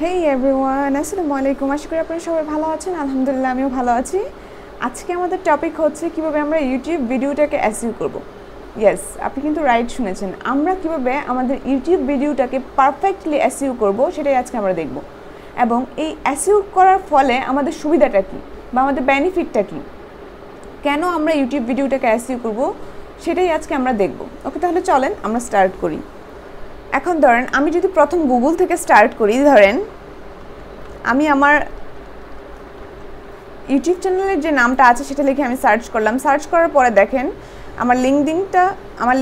হেই everyone, আসসালামু আলাইকুম। আশা করি আপনারা সবাই ভালো আছেন। আলহামদুলিল্লাহ আমিও ভালো আছি। আজকে আমাদের টপিক হচ্ছে কিভাবে আমরা ইউটিউব ভিডিওটাকে এসইও করব। ইয়েস, আপনি কিন্তু রাইট শুনেছেন। আমরা কিভাবে আমাদের ইউটিউব ভিডিওটাকে পারফেক্টলি এসইও করব সেটাই আজকে আমরা দেখব। এবং এই এসইও করার ফলে আমাদের সুবিধাটা কী বা আমাদের বেনিফিটটা কী, কেন আমরা ইউটিউব ভিডিওটাকে এসইও করব সেটাই আজকে আমরা দেখব। ওকে, তাহলে চলেন আমরা স্টার্ট করি। এখন ধরেন আমি যদি প্রথম গুগল থেকে স্টার্ট করি, ধরেন আমি আমার ইউটিউব চ্যানেলের যে নামটা আছে সেটা লিখে আমি সার্চ করলাম। সার্চ করার পরে দেখেন আমার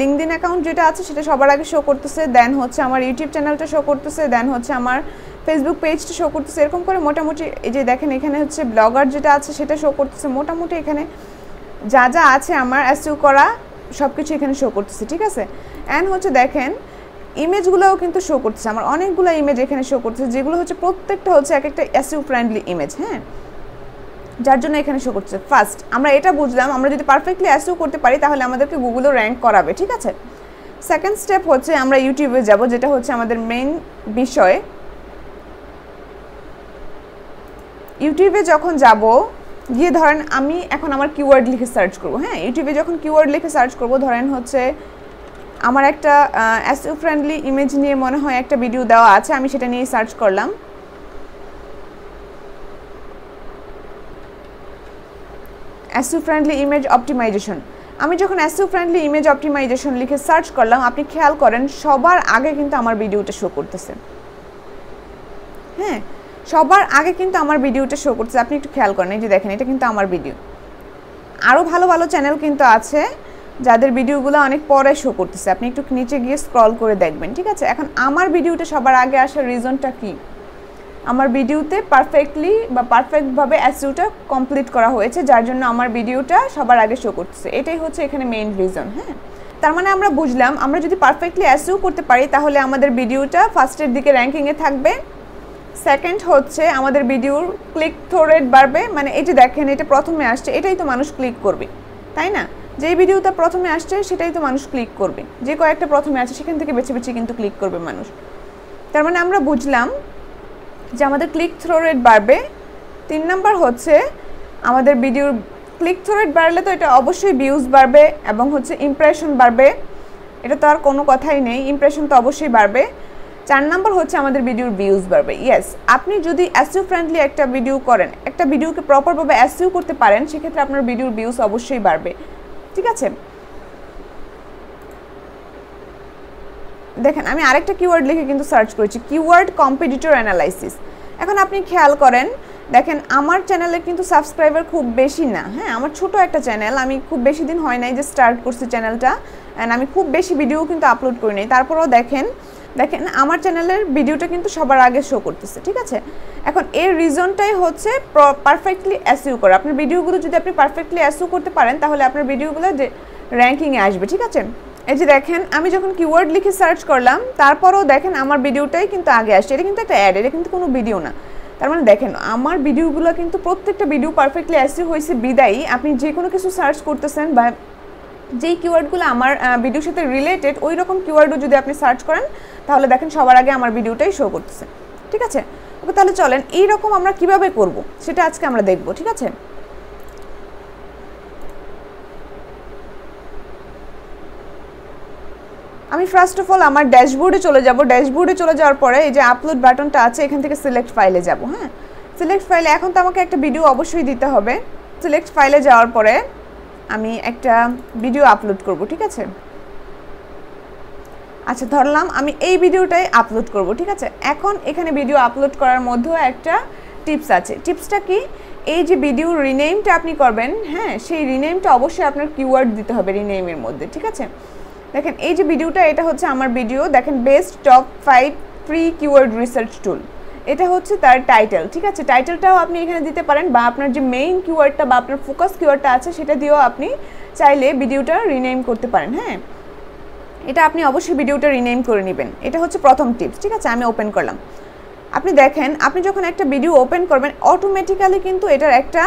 লিঙ্কডিন অ্যাকাউন্ট যেটা আছে সেটা সবার আগে শো করতেছে, দেন হচ্ছে আমার ইউটিউব চ্যানেলটা শো করতেছে, দেন হচ্ছে আমার ফেসবুক পেজটা শো করতেছে। এরকম করে মোটামুটি এই যে দেখেন এখানে হচ্ছে ব্লগার যেটা আছে সেটা শো করতেছে। মোটামুটি এখানে যা যা আছে আমার এসইও করা সব কিছু এখানে শো করতেছে, ঠিক আছে। অ্যান্ড হচ্ছে দেখেন ইমেজগুলোও কিন্তু শো করতেছে, আমার অনেকগুলো ইমেজ এখানে শো করতেছে, যেগুলো হচ্ছে প্রত্যেকটা হচ্ছে এক একটা এসইও ফ্রেন্ডলি ইমেজ, হ্যাঁ, যার জন্য এখানে শো করছে। ফার্স্ট আমরা এটা বুঝলাম, আমরা যদি পারফেক্টলি এসইও করতে পারি তাহলে আমাদেরকে গুগলও র্যাঙ্ক করাবে, ঠিক আছে। সেকেন্ড স্টেপ হচ্ছে আমরা ইউটিউবে যাব, যেটা হচ্ছে আমাদের মেইন বিষয়। ইউটিউবে যখন যাব, গিয়ে ধরেন আমি এখন আমার কিওয়ার্ড লিখে সার্চ করব, হ্যাঁ, ইউটিউবে যখন কিওয়ার্ড লিখে সার্চ করব, ধরেন হচ্ছে আমার একটা এসইও ফ্রেন্ডলি ইমেজ নিয়ে মনে হয় একটা ভিডিও দেওয়া আছে, আমি সেটা নিয়ে সার্চ করলাম। SEO friendly image optimization. আমি যখন এসইও ফ্রেন্ডলি ইমেজ অপটিমাইজেশন লিখে সার্চ করলাম, আপনি খেয়াল করেন সবার আগে কিন্তু আমার ভিডিওটা শো করতেছে, হ্যাঁ, সবার আগে কিন্তু আমার ভিডিওটা শো করতেছে। আপনি একটু খেয়াল করেন, এই যে দেখেন এটা কিন্তু আমার ভিডিও। আরও ভালো ভালো চ্যানেল কিন্তু আছে যাদের ভিডিওগুলো অনেক পরে শো করতেছে, আপনি একটু নিচে গিয়ে স্ক্রল করে দেখবেন, ঠিক আছে। এখন আমার ভিডিওটা সবার আগে আসার রিজনটা কি? আমার ভিডিওতে পারফেক্টভাবে এসইওটা কমপ্লিট করা হয়েছে, যার জন্য আমার ভিডিওটা সবার আগে শো করতেছে। এটাই হচ্ছে এখানে মেইন রিজন, হ্যাঁ। তার মানে আমরা বুঝলাম আমরা যদি পারফেক্টলি এসইও করতে পারি তাহলে আমাদের ভিডিওটা ফার্স্টের দিকে র্যাঙ্কিংয়ে থাকবে। সেকেন্ড হচ্ছে আমাদের ভিডিওর ক্লিক থ্রু রেট বাড়বে, মানে এই যে দেখেন এটা প্রথমে আসছে, এটাই তো মানুষ ক্লিক করবে, তাই না? যেই ভিডিওটা প্রথমে আসছে সেটাই তো মানুষ ক্লিক করবে, যে কয়েকটা প্রথমে আছে সেখান থেকে বেছে বেছে কিন্তু ক্লিক করবে মানুষ। তার মানে আমরা বুঝলাম যে আমাদের ক্লিক থ্রু রেট বাড়বে। 3 নাম্বার হচ্ছে আমাদের ভিডিওর ক্লিক থ্রু রেট বাড়লে তো এটা অবশ্যই ভিউজ বাড়বে এবং হচ্ছে ইমপ্রেশন বাড়বে, এটা তো আর কোনো কথাই নেই, ইমপ্রেশন তো অবশ্যই বাড়বে। 4 নাম্বার হচ্ছে আমাদের ভিডিওর ভিউজ বাড়বে। ইয়েস, আপনি যদি এসইও ফ্রেন্ডলি একটা ভিডিও করেন, একটা ভিডিওকে প্রপারভাবে এসইও করতে পারেন, সেক্ষেত্রে আপনার ভিডিওর ভিউজ অবশ্যই বাড়বে, ঠিক আছে। দেখেন আমি আরেকটা কিওয়ার্ড লিখে কিন্তু সার্চ করেছি, কিওয়ার্ড কম্পিটিটর অ্যানালাইসিস। এখন আপনি খেয়াল করেন, দেখেন আমার চ্যানেলে কিন্তু সাবস্ক্রাইবার খুব বেশি না, হ্যাঁ, আমার ছোট একটা চ্যানেল, আমি খুব বেশি দিন হয় নাই যে স্টার্ট করছি চ্যানেলটা, অ্যান্ড আমি খুব বেশি ভিডিও কিন্তু আপলোড করি নাই। তারপরেও দেখেন আমার চ্যানেলের ভিডিওটা কিন্তু সবার আগে শো করতেছে, ঠিক আছে। এখন এর রিজনটাই হচ্ছে পারফেক্টলি এসইও করা। আপনার ভিডিওগুলো যদি আপনি পারফেক্টলি এসইও করতে পারেন তাহলে আপনার ভিডিওগুলো র্যাঙ্কিংয়ে আসবে, ঠিক আছে। এই যে দেখেন আমি যখন কিওয়ার্ড লিখে সার্চ করলাম তারপরেও দেখেন আমার ভিডিওটাই কিন্তু আগে আসছে। এটা কিন্তু একটা অ্যাড, এটা কিন্তু কোনো ভিডিও না। তার মানে দেখেন আমার ভিডিওগুলো কিন্তু প্রত্যেকটা ভিডিও পারফেক্টলি এসইও হয়েছে বিদায়ী আপনি যে কোনো কিছু সার্চ করতেছেন বা যেই কিওয়ার্ডগুলো আমার ভিডিওর সাথে রিলেটেড ওই রকম কিওয়ার্ডও যদি আপনি সার্চ করেন তাহলে দেখেন সবার আগে আমার ভিডিওটাই শো করতেছে, ঠিক আছে। ওকে, তাহলে চলেন এইরকম আমরা কিভাবে করব সেটা আজকে আমরা দেখব, ঠিক আছে। আমি ফার্স্ট অফ অল আমার ড্যাশবোর্ডে চলে যাব। ড্যাশবোর্ডে চলে যাওয়ার পরে এই যে আপলোড বাটনটা আছে এখান থেকে সিলেক্ট ফাইলে যাব, হ্যাঁ। সিলেক্ট ফাইলে এখন তো আমাকে একটা ভিডিও অবশ্যই দিতে হবে। সিলেক্ট ফাইলে যাওয়ার পরে আমি একটা ভিডিও আপলোড করব, ঠিক আছে। আচ্ছা, ধরলাম আমি এই ভিডিওটাই আপলোড করব, ঠিক আছে। এখন এখানে ভিডিও আপলোড করার মধ্যেও একটা টিপস আছে। টিপসটা কি? এই যে ভিডিও রিনেমটা আপনি করবেন, হ্যাঁ, সেই রিনেমটা অবশ্যই আপনার কিওয়ার্ড দিতে হবে রিনেমের মধ্যে, ঠিক আছে। দেখেন এই যে ভিডিওটা, এটা হচ্ছে আমার ভিডিও, দেখেন best top 5 free keyword research টুল, এটা হচ্ছে তার টাইটেল, ঠিক আছে। টাইটেলটাও আপনি এখানে দিতে পারেন বা আপনার যে মেইন কিওয়ার্ডটা বা আপনার ফোকাস কিওয়ার্ডটা আছে সেটা দিয়েও আপনি চাইলে ভিডিওটা রিনেম করতে পারেন, হ্যাঁ। এটা আপনি অবশ্যই ভিডিওটা রিনেম করে নেবেন। এটা হচ্ছে প্রথম টিপস, ঠিক আছে। আমি ওপেন করলাম। আপনি দেখেন আপনি যখন একটা ভিডিও ওপেন করবেন অটোমেটিক্যালি কিন্তু এটার একটা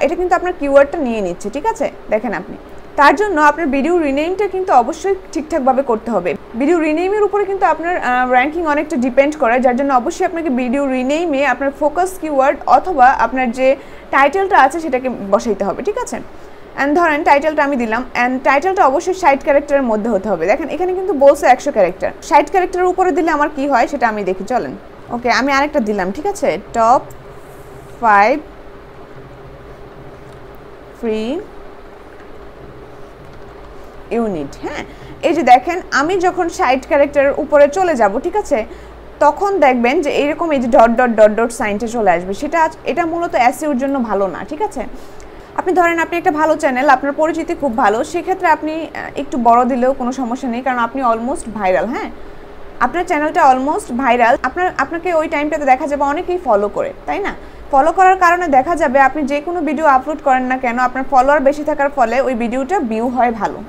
এটা কিন্তু আপনার কিওয়ার্ডটা নিয়ে নিচ্ছে, ঠিক আছে। দেখেন আপনি তার জন্য আপনার ভিডিও রিনেমটা কিন্তু অবশ্যই ঠিকঠাকভাবে করতে হবে। ভিডিও রিনেমের উপরে কিন্তু আপনার র্যাঙ্কিং অনেকটা ডিপেন্ড করে, যার জন্য অবশ্যই আপনাকে ভিডিও রিনেমে আপনার ফোকাস কিওয়ার্ড অথবা আপনার যে টাইটেলটা আছে সেটাকে বসাইতে হবে, ঠিক আছে। অ্যান্ড ধরেন টাইটেলটা আমি দিলাম, অ্যান্ড টাইটেলটা অবশ্যই 60 ক্যারেক্টারের মধ্যে হতে হবে। দেখেন এখানে কিন্তু বলছে 100 ক্যারেক্টার, 60 ক্যারেক্টারের উপরে দিলে আমার কি হয় সেটা আমি দেখি, চলেন। ওকে, আমি আরেকটা দিলাম, ঠিক আছে, টপ 5 ফ্রি ইউনিট। হ্যাঁ, এই যে দেখেন আমি যখন 60 ক্যারেক্টারের উপরে চলে যাব, ঠিক আছে, তখন দেখবেন যে এইরকম এই যে ডট ডট ডট ডট সাইনটা চলে আসবে। এটা মূলত এসইওর জন্য ভালো না, ঠিক আছে। আপনি ধরেন আপনি একটা ভালো চ্যানেল, আপনার পরিচিতি খুব ভালো, সেক্ষেত্রে আপনি একটু বড় দিলেও কোনো সমস্যা নেই, কারণ আপনি অলমোস্ট ভাইরাল। হ্যাঁ, আপনার চ্যানেলটা অলমোস্ট ভাইরাল, আপনাকে ওই টাইমটাতে দেখা যাবে অনেকেই ফলো করে, তাই না? ফলো করার কারণে দেখা যাবে আপনি যে কোনো ভিডিও আপলোড করেন না কেন, আপনার ফলোয়ার বেশি থাকার ফলে ওই ভিডিওটা ভিউ হয় ভালো।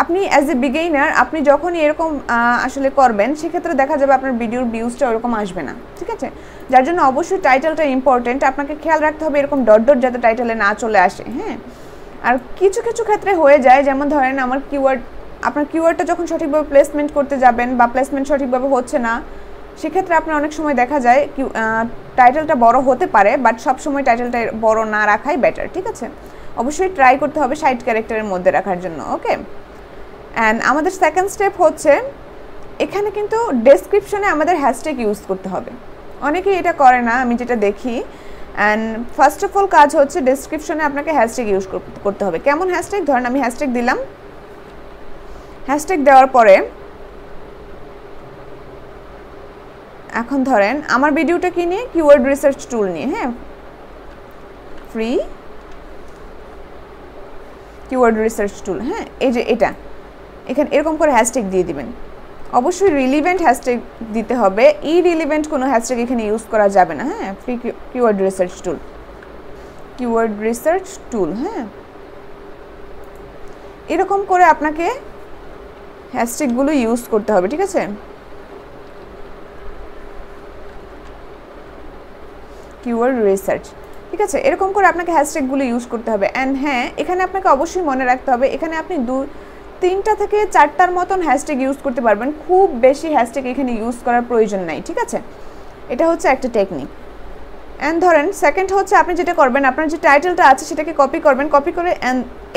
আপনি অ্যাজ এ বিগিনার আপনি যখনই এরকম আসলে করবেন, সেক্ষেত্রে দেখা যাবে আপনার ভিডিওর ভিউজটা ওরকম আসবে না, ঠিক আছে। যার জন্য অবশ্যই টাইটেলটা ইম্পর্টেন্ট, আপনাকে খেয়াল রাখতে হবে এরকম ডট ডট যাতে টাইটেলে না চলে আসে। হ্যাঁ, আর কিছু কিছু ক্ষেত্রে হয়ে যায়, যেমন ধরেন আপনার কিওয়ার্ডটা যখন সঠিকভাবে প্লেসমেন্ট করতে যাবেন বা প্লেসমেন্ট সঠিকভাবে হচ্ছে না, সেক্ষেত্রে আপনার অনেক সময় দেখা যায় টাইটেলটা বড় হতে পারে, বাট সবসময় টাইটেলটা বড় না রাখাই বেটার, ঠিক আছে। অবশ্যই ট্রাই করতে হবে 60 ক্যারেক্টারের মধ্যে রাখার জন্য। ওকে, অ্যান্ড আমাদের সেকেন্ড স্টেপ হচ্ছে এখানে কিন্তু ডেসক্রিপশনে আমাদের হ্যাশট্যাগ ইউজ করতে হবে। অনেকেই এটা করে না, আমি যেটা দেখি। অ্যান্ড ফার্স্ট অফ অল কাজ হচ্ছে ডেসক্রিপশনে আপনাকে হ্যাশট্যাগ ইউজ করতে হবে। কেমন হ্যাশট্যাগ? ধরেন আমি হ্যাশট্যাগ দিলাম, হ্যাশট্যাগ দেওয়ার পরে এখন ধরেন আমার ভিডিওটা কি নিয়ে, কিওয়ার্ড রিসার্চ টুল নিয়ে। হ্যাঁ, ফ্রি কিওয়ার্ড রিসার্চ টুল। হ্যাঁ, এই যে এটা এখানে এরকম করে হ্যাশট্যাগ দিয়ে দিবেন। অবশ্যই রিলিভেন্ট হ্যাশট্যাগ দিতে হবে, ইরিলিভেন্ট কোনো হ্যাশট্যাগ এখানে ইউজ করা যাবে না। হ্যাঁ, ফ্রি কিওয়ার্ড রিসার্চ টুল, কিওয়ার্ড রিসার্চ টুল। হ্যাঁ, এরকম করে আপনাকে হ্যাশট্যাগুলো ইউজ করতে হবে, ঠিক আছে। কিওয়ার্ড রিসার্চ, ঠিক আছে, এরকম করে আপনাকে হ্যাশট্যাগুলো ইউজ করতে হবে। অ্যান্ড হ্যাঁ, এখানে আপনাকে অবশ্যই মনে রাখতে হবে এখানে আপনি 3টা থেকে 4টার মতন হ্যাশট্যাগ ইউজ করতে পারবেন, খুব বেশি হ্যাশট্যাগ এখানে ইউজ করার প্রয়োজন নাই, ঠিক আছে। এটা হচ্ছে একটা টেকনিক। অ্যান্ড ধরেন সেকেন্ড হচ্ছে আপনি যেটা করবেন, আপনার যে টাইটেলটা আছে সেটাকে কপি করবেন, কপি করে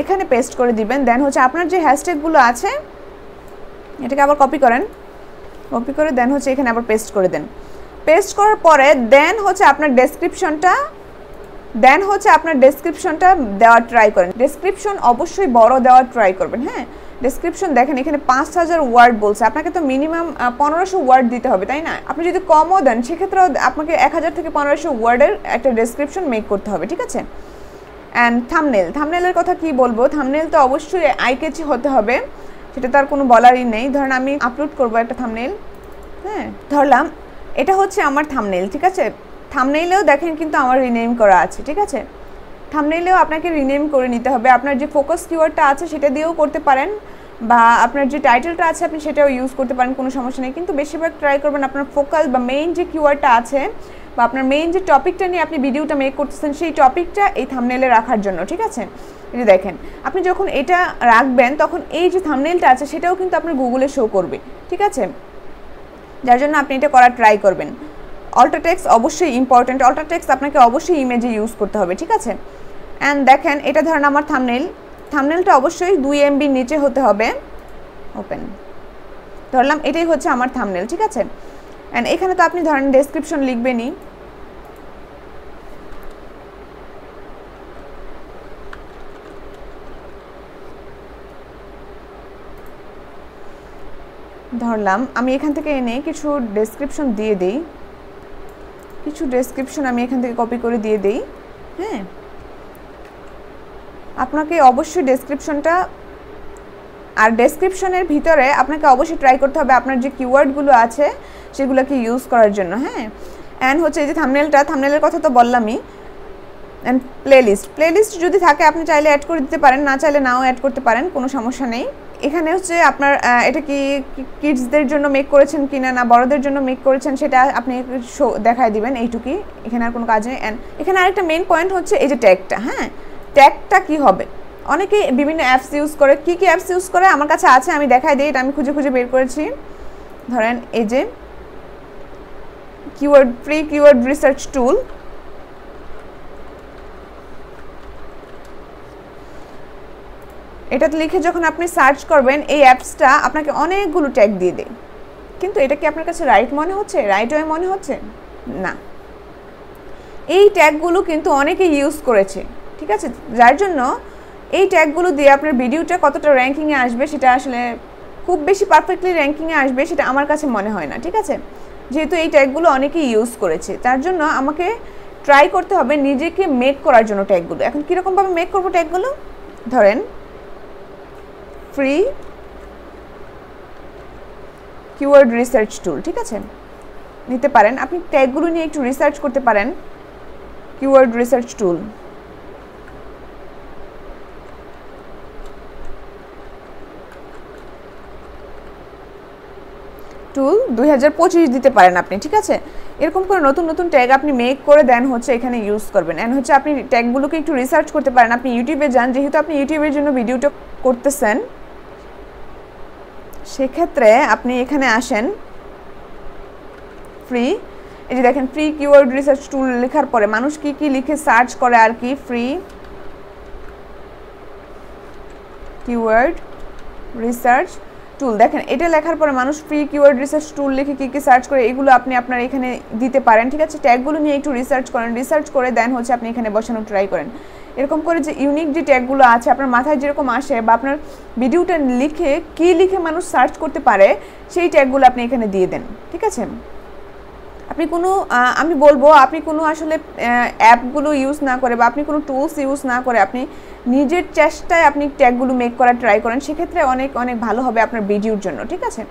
এখানে পেস্ট করে দিবেন। দেন হচ্ছে আপনার যে হ্যাশট্যাগুলো আছে এটাকে আবার কপি করেন, কপি করে দেন হচ্ছে এখানে আবার পেস্ট করে দেন। পেস্ট করার পরে দেন হচ্ছে আপনার ডেসক্রিপশনটা দেওয়ার ট্রাই করেন। ডেসক্রিপশন অবশ্যই বড় দেওয়ার ট্রাই করবেন। হ্যাঁ, ডেসক্রিপশন দেখেন এখানে 5000 ওয়ার্ড বলছে, আপনাকে তো মিনিমাম 1500 ওয়ার্ড দিতে হবে, তাই না? আপনি যদি কমও দেন সেক্ষেত্রেও আপনাকে 1000 থেকে 1500 ওয়ার্ডের একটা ডেসক্রিপশন মেক করতে হবে, ঠিক আছে। অ্যান্ড থাম্বনেলের কথা কি বলবো, থাম্বনেল তো অবশ্যই আই ক্যাচি হতে হবে, সেটা তার কোনো বলারই নেই। ধরেন আমি আপলোড করব একটা থাম্বনেল। হ্যাঁ, ধরলাম এটা হচ্ছে আমার থাম্বনেল, ঠিক আছে। থাম্বনেইলেও দেখেন কিন্তু আমার রিনেম করা আছে, ঠিক আছে। থাম্বনেইলেও আপনাকে রিনেম করে নিতে হবে। আপনার যে ফোকাস কিওয়ার্ডটা আছে সেটা দিয়েও করতে পারেন, বা আপনার যে টাইটেলটা আছে আপনি সেটাও ইউজ করতে পারেন, কোনো সমস্যা নেই। কিন্তু বেশিরভাগ ট্রাই করবেন আপনার ফোকাল বা মেইন যে কিওয়ার্ডটা আছে বা আপনার মেইন যে টপিকটা নিয়ে আপনি ভিডিওটা মেক করতেছেন সেই টপিকটা এই থাম্বনেইলে রাখার জন্য, ঠিক আছে। এই যে দেখেন আপনি যখন এটা রাখবেন তখন এই যে থাম্বনেইলটা আছে সেটাও কিন্তু আপনার গুগলে শো করবে, ঠিক আছে। যার জন্য আপনি এটা করার ট্রাই করবেন। অল্টার টেক্সট অবশ্যই ইম্পর্টেন্ট, অল্টার টেক্সট আপনাকে অবশ্যই ইমেজে ইউজ করতে হবে, ঠিক আছে। অ্যান্ড দেখেন এটা ধরেন আমার থাম্বনেলটা অবশ্যই 2 MB নিচে হতে হবে। ওপেন ধরলাম, এটাই হচ্ছে আমার থাম্বনেল, ঠিক আছে। অ্যান্ড এখানে তো আপনি ধরেন ডেসক্রিপশন লিখবেনই। ধরলাম আমি এখান থেকে এনে কিছু ডেসক্রিপশন দিয়ে দিই, আমি এখান থেকে কপি করে দিয়ে দিই। হ্যাঁ, আপনাকে অবশ্যই ডেসক্রিপশনটা, আর ডেসক্রিপশনের ভিতরে আপনাকে অবশ্যই ট্রাই করতে হবে আপনার যে কিওয়ার্ডগুলো আছে সেগুলোকে ইউজ করার জন্য। হ্যাঁ, অ্যান্ড হচ্ছে এই যে থাম্বনেলের কথা তো বললামই। অ্যান্ড প্লেলিস্ট যদি থাকে আপনি চাইলে অ্যাড করে দিতে পারেন, না চাইলে নাও অ্যাড করতে পারেন, কোনো সমস্যা নেই। এখানে হচ্ছে আপনার এটা কি কিডসদের জন্য মেক করেছেন কিনা না বড়দের জন্য মেক করেছেন সেটা আপনি দেখায় দিবেন, এইটুকুই, এখানে আর কোনো কাজ নেই। অ্যান্ড এখানে আরেকটা মেইন পয়েন্ট হচ্ছে এই যে ট্যাগটা। হ্যাঁ, ট্যাগটা কি হবে, অনেকেই বিভিন্ন অ্যাপস ইউজ করে। কি কি অ্যাপস ইউজ করে আমার কাছে আছে, আমি দেখাই দিই। এটা আমি খুঁজে খুঁজে বের করেছি। ধরেন এই যে ফ্রি কিওয়ার্ড রিসার্চ টুল, এটাতে লিখে যখন আপনি সার্চ করবেন এই অ্যাপসটা আপনাকে অনেকগুলো ট্যাগ দিয়ে দেয়। কিন্তু এটা কি আপনার কাছে রাইট মনে হচ্ছে, রাইট ওয়ে মনে হচ্ছে? না, এই ট্যাগগুলো কিন্তু অনেকে ইউজ করেছে, ঠিক আছে? যার জন্য এই ট্যাগগুলো দিয়ে আপনার ভিডিওটা কতটা র্যাঙ্কিংয়ে আসবে সেটা আসলে খুব বেশি পারফেক্টলি র্যাঙ্কিংয়ে আসবে সেটা আমার কাছে মনে হয় না, ঠিক আছে? যেহেতু এই ট্যাগগুলো অনেকেই ইউজ করেছে, তার জন্য আমাকে ট্রাই করতে হবে নিজেকে মেক করার জন্য ট্যাগগুলো। এখন কীরকমভাবে মেক করবো ট্যাগগুলো? ধরেন ফ্রি কিওয়ার্ড রিসার্চ টুল, ঠিক আছে, নিতে পারেন। আপনি ট্যাগগুলো নিয়ে একটু রিসার্চ করতে পারেন। কিওয়ার্ড রিসার্চ টুল, টুল 2025 দিতে পারেন আপনি, ঠিক আছে? এরকম করে নতুন নতুন ট্যাগ আপনি মেক করে দেন হচ্ছে এখানে ইউজ করবেন। এন্ড হচ্ছে আপনি ট্যাগগুলোকে একটু রিসার্চ করতে পারেন। আপনি ইউটিউবে যান, যেহেতু আপনি ইউটিউবের জন্য ভিডিওটা করতেছেন, সেক্ষেত্রে আপনি এখানে আসেন ফ্রি, এই যে দেখেন ফ্রি কিওয়ার্ড রিসার্চ টুল লেখার পরে মানুষ কি কি লিখে সার্চ করে আর কি, ফ্রি কিওয়ার্ড রিসার্চ টুল, দেখেন এটা লেখার পরে মানুষ ফ্রি কিওয়ার্ড রিসার্চ টুল লিখে কি কি সার্চ করে, এগুলো আপনি আপনার এখানে দিতে পারেন, ঠিক আছে? ট্যাগগুলো নিয়ে একটু রিসার্চ করেন, রিসার্চ করে দেন হচ্ছে আপনি এখানে বসানো ট্রাই করেন। এরকম করে যে ইউনিক যে ট্যাগগুলো আছে আপনার মাথায় যেরকম আসে বা আপনার ভিডিওটা লিখে কি লিখে মানুষ সার্চ করতে পারে সেই ট্যাগগুলো আপনি এখানে দিয়ে দেন, ঠিক আছে? আপনি কোনো আমি বলবো আপনি কোনো আসলে অ্যাপগুলো ইউজ না করে বা আপনি কোনো টুলস ইউজ না করে আপনি নিজের চেষ্টায় আপনি ট্যাগগুলো মেক করার ট্রাই করেন, সেক্ষেত্রে অনেক অনেক ভালো হবে আপনার ভিডিওর জন্য, ঠিক আছে?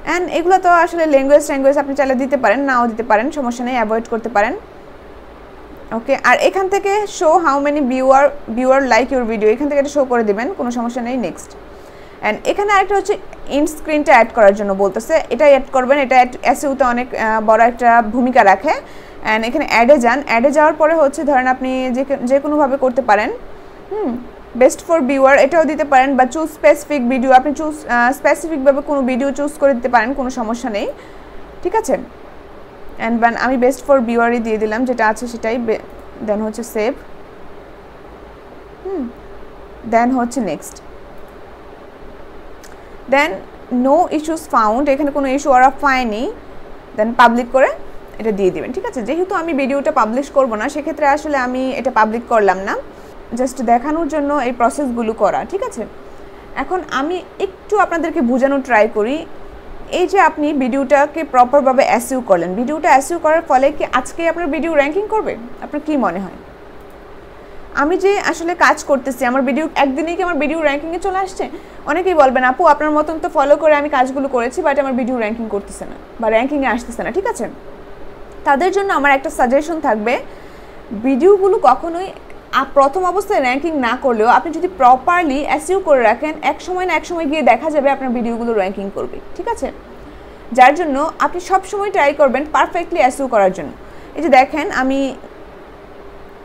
অ্যান্ড এগুলো তো আসলে ল্যাঙ্গুয়েজ আপনি চাইলে দিতে পারেন, নাও দিতে পারেন, সমস্যা নেই, অ্যাভয়েড করতে পারেন। ওকে, আর এখান থেকে show how many viewer like your video, এখান থেকে এটা শো করে দিবেন, কোনো সমস্যা নেই। নেক্সট, অ্যান্ড এখানে আরেকটা হচ্ছে ইন স্ক্রিনটা অ্যাড করার জন্য বলতেছে, এটা অ্যাড করবেন। এটা এসইওতে অনেক বড় একটা ভূমিকা রাখে। অ্যান্ড এখানে অ্যাডে যান, অ্যাডে যাওয়ার পরে হচ্ছে ধরেন আপনি যে কোনোভাবে করতে পারেন, বেস্ট ফর ভিউয়ার এটাও দিতে পারেন, বা চুজ স্পেসিফিক ভিডিও, আপনি স্পেসিফিকভাবে কোনো ভিডিও চুজ করে দিতে পারেন, কোনো সমস্যা নেই, ঠিক আছে? অ্যান্ড আমি বেস্ট ফর ভিউয়ারই দিয়ে দিলাম, যেটা আছে সেটাই। দেন হচ্ছে সেভ, দেন হচ্ছে নেক্সট, দেন নো ইস্যুস ফাউন্ড, এখানে কোনো ইস্যু ওরা পায়নি, দেন পাবলিক করে এটা দিয়ে দিবেন, ঠিক আছে? যেহেতু আমি ভিডিওটা পাবলিশ করব না, সেক্ষেত্রে আসলে আমি এটা পাবলিক করলাম না, জাস্ট দেখানোর জন্য এই প্রসেসগুলো করা, ঠিক আছে? এখন আমি একটু আপনাদেরকে বোঝানোর ট্রাই করি। এই যে আপনি ভিডিওটাকে প্রপারভাবে এসইও করলেন, ভিডিওটা এসইও করার ফলে কি আজকে আপনার ভিডিও র্যাঙ্কিং করবে? আপনার কি মনে হয়? আমি যে আসলে কাজ করতেছি, আমার ভিডিও একদিনেই কি আমার ভিডিও র্যাঙ্কিংয়ে চলে আসছে? অনেকেই বলবেন আপু আপনার মতন তো ফলো করে আমি কাজগুলো করেছি, বাট আমার ভিডিও র্যাঙ্কিং করতেছে না বা র্যাঙ্কিংয়ে আসতেছে না, ঠিক আছে? তাদের জন্য আমার একটা সাজেশন থাকবে, ভিডিওগুলো কখনোই প্রথম অবস্থায় র্যাঙ্কিং না করলেও আপনি যদি প্রপারলি এসইও করে রাখেন, এক সময় না এক সময় গিয়ে দেখা যাবে আপনার ভিডিওগুলো র্যাঙ্কিং করবে, ঠিক আছে? যার জন্য আপনি সবসময় ট্রাই করবেন পারফেক্টলি এসইও করার জন্য। এই যে দেখেন আমি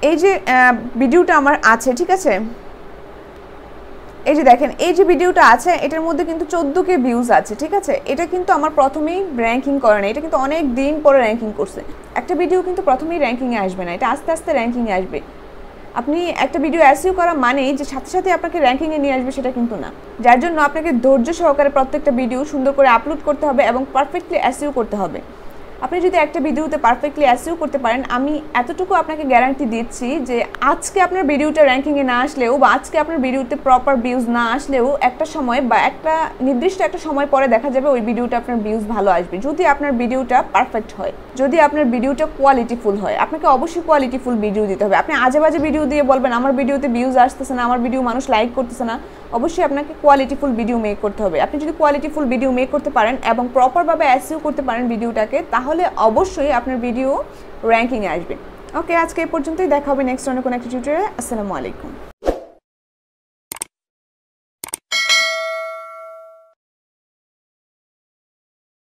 এই যে ভিডিওটা আমার আছে, ঠিক আছে? এই যে দেখেন এই যে ভিডিওটা আছে, এটার মধ্যে কিন্তু 14K ভিউজ আছে, ঠিক আছে? এটা কিন্তু আমার প্রথমেই র্যাঙ্কিং করে না, এটা কিন্তু অনেক দিন পরে র্যাঙ্কিং করছে। একটা ভিডিও কিন্তু প্রথমেই র্যাঙ্কিংয়ে আসবে না, এটা আস্তে আস্তে র্যাঙ্কিংয়ে আসবে। আপনি একটা ভিডিও এসইও করা মানেই যে সাথে সাথে আপনাকে র্যাঙ্কিংয়ে নিয়ে আসবে সেটা কিন্তু না। যার জন্য আপনাকে ধৈর্য সহকারে প্রত্যেকটা ভিডিও সুন্দর করে আপলোড করতে হবে এবং পারফেক্টলি এসইও করতে হবে। আপনি যদি একটা ভিডিওতে পারফেক্টলি এসইও করতে পারেন, আমি এতটুকু আপনাকে গ্যারান্টি দিচ্ছি যে আজকে আপনার ভিডিওটা র্যাঙ্কিংয়ে না আসলেও বা আজকে আপনার ভিডিওতে প্রপার ভিউজ না আসলেও একটা সময় বা একটা নির্দিষ্ট একটা সময় পরে দেখা যাবে ওই ভিডিওটা আপনার ভিউজ ভালো আসবে, যদি আপনার ভিডিওটা পারফেক্ট হয়, যদি আপনার ভিডিওটা কোয়ালিটিফুল হয়। আপনাকে অবশ্যই কোয়ালিটিফুল ভিডিও দিতে হবে। আপনি আজে বাজে ভিডিও দিয়ে বলবেন আমার ভিডিওতে ভিউজ আসতেছে না, আমার ভিডিও মানুষ লাইক করতেছে না, অবশ্যই আপনাকে কোয়ালিটিফুল ভিডিও মেক করতে হবে। আপনি যদি কোয়ালিটিফুল ভিডিও মেক করতে পারেন এবং প্রপারভাবে এসইও করতে পারেন ভিডিওটাকে, তাহলে অবশ্যই আপনার ভিডিও র্যাঙ্কিংয়ে আসবে। ওকে, আজকে এই পর্যন্তই, দেখা হবে নেক্সট অন্য কোনো একটা টিউটোরিয়ালে। আসসালামু আলাইকুম।